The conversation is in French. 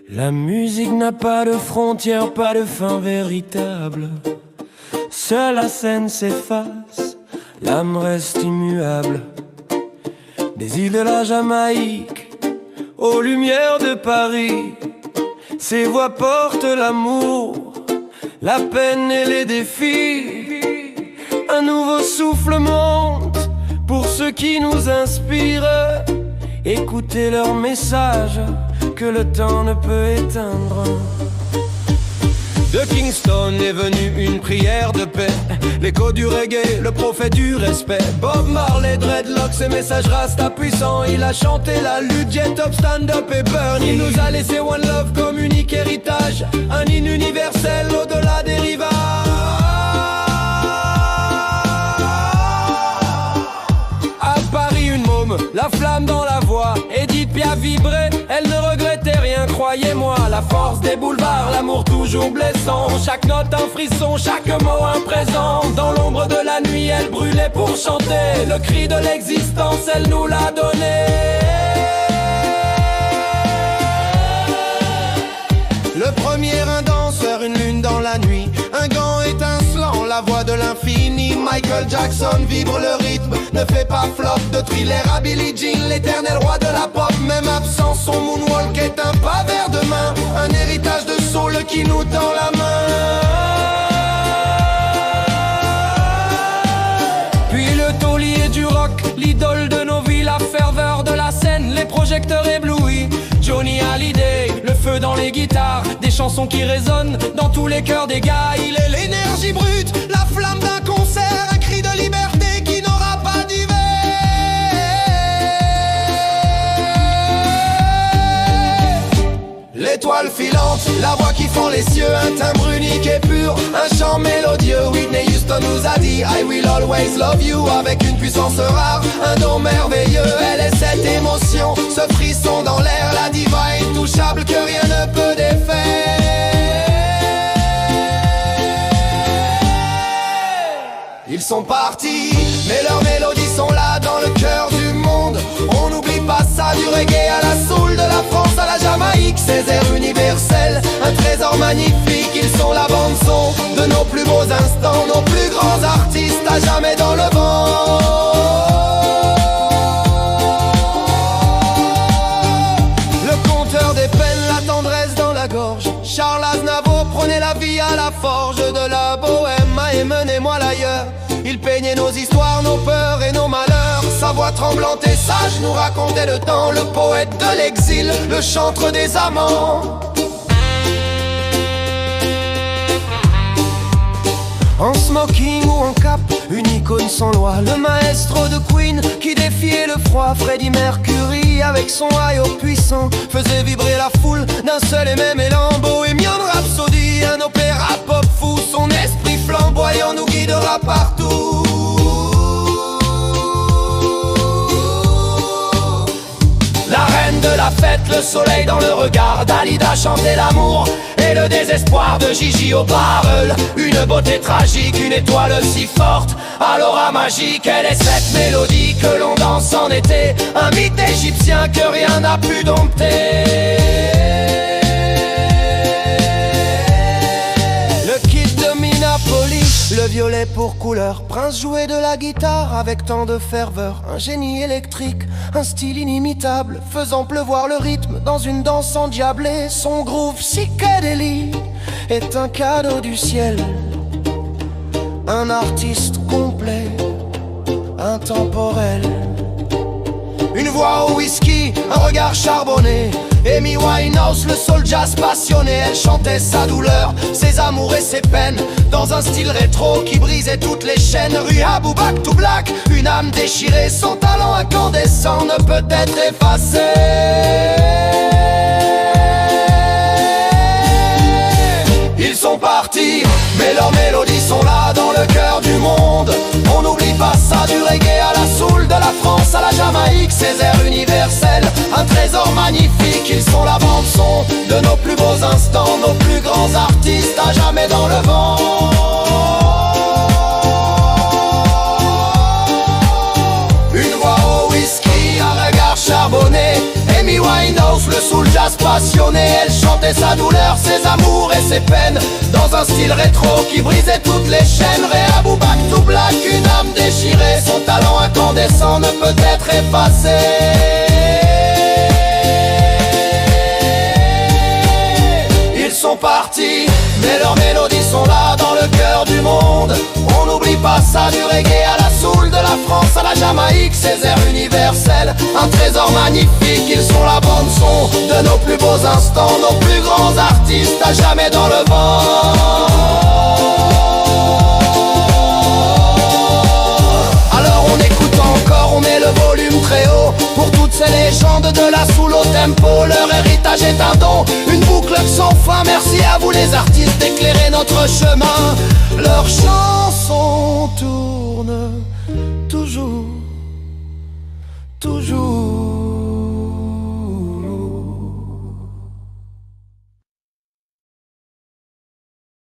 La musique n'a pas de frontières, pas de fin véritable. Seule la scène s'efface, l'âme reste immuable. Des îles de la Jamaïque aux lumières de Paris, ces voix portent l'amour, la peine et les défis. Un nouveau souffle monte pour ceux qui nous inspirent. Écoutez leurs messages que le temps ne peut éteindre. De Kingston est venue une prière de paix, l'écho du reggae, le prophète du respect. Bob Marley, dreadlocks, ses messages rasta puissants. Il a chanté la lutte, jet up, stand up et burn. Il nous a laissé one love comme unique héritage, un hymne universel au-delà des rivages. À Paris une môme, la flamme dans la voix, Edith Piaf vibrait, elle ne regrettait rien, croyez-moi. La force des boulevards, l'amour toujours blessant, chaque note un frisson, chaque mot un présent. Dans l'ombre de la nuit, elle brûlait pour chanter le cri de l'existence, elle nous l'a donné. Le premier un danseur, une lune dans la nuit, un gant étincelant, la voix de l'infini. Michael Jackson vibre le rythme, ne fait pas flop de Thriller à Billie Jean, l'éternel roi de la pop. Même absent, son moonwalk est un pas vers demain, un héritage de soul qui nous tend la main. Puis le taulier du rock, l'idole de nos vies, la ferveur de la scène, les projecteurs éblouis. Johnny Hallyday, le feu dans les guitares, des chansons qui résonnent dans tous les cœurs des gars. Il est l'énergie brute, la flamme d'un concert, un cri de liberté qui n'aura pas d'hiver. L'étoile filante, la voix qui fend les cieux, un timbre unique et pur, un chant mélodieux. Whitney Houston nous a dit I will always love you, avec une puissance rare, un don merveilleux. Elle est cette émotion, ce frisson dans l'air, la diva intouchable que rien ne peut défaire. Ils sont partis, mais leurs mélodies sont là dans le cœur du monde. On n'oublie pas ça, du reggae à la soul, de la France à la Jamaïque, ces airs universels, un trésor magnifique. Ils sont la bande-son de nos plus beaux instants, nos plus grands artistes à jamais dans le vent. Le compteur des peines, la tendresse dans la gorge, Charles Aznavour prenait la vie à la forge de la bohème. Et menez-moi l'ailleurs, il peignait nos histoires, nos peurs et nos malheurs. Sa voix tremblante et sage nous racontait le temps, le poète de l'exil, le chantre des amants. En smoking ou en cap, une icône sans loi, le maestro de Queen qui défiait le froid. Freddie Mercury avec son hi-ho puissant faisait vibrer la foule d'un seul et même élan. Bohemian Rhapsody, un opéra pop fou, son esprit flamboyant nous guidera partout. La reine de la fête, le soleil dans le regard, Dalida chantait l'amour et le désespoir de Gigi au barrel. Une beauté tragique, une étoile si forte, à l'aura magique, elle est cette mélodie que l'on danse en été, un mythe égyptien que rien n'a pu dompter. Le kid de Minneapolis, le violet pour couleur, prince jouait de la guitare avec tant de ferveur, un génie électrique, un style inimitable, faisant pleuvoir le rythme dans une danse endiablée. Son groove psychédélique est un cadeau du ciel, un artiste complet, intemporel. Une voix au whisky, un regard charbonné, Amy Winehouse, le soul jazz passionné. Elle chantait sa douleur, ses amours et ses peines, dans un style rétro qui brisait toutes les chaînes. Rehab ou Back to Black, une âme déchirée, son talent incandescent ne peut être effacé. Ils sont partis, mais leurs mélodies sont là dans le cœur du monde. On n'oublie pas ça, du reggae à la soul, de la France à la Jamaïque, ces airs universels, un trésor magnifique. Ils sont la bande-son de nos plus beaux instants, nos plus grands artistes à jamais dans le vent. Une voix au whisky, un regard charbonné, Amy Winehouse, tous le soul jazz passionné. Elle chantait sa douleur, ses amours et ses peines dans un style rétro qui brisait toutes les chaînes. Réa Boubac tout black, une âme déchirée. Son talent incandescent ne peut être effacé. Ils sont partis, mais leurs mélodies sont là dans le cœur du monde. On n'oublie pas ça, du reggae à la soul, de la France à la Jamaïque, ces airs universels, un trésor magnifique. Ils sont la bande son de nos plus beaux instants, nos plus grands artistes à jamais dans le vent. Alors on écoute encore, on met le volume très haut pour toutes ces légendes de la soul au tempo. Leur héritage est un don, une boucle sans fin. Merci à vous les artistes d'éclairer notre chemin. Leur chant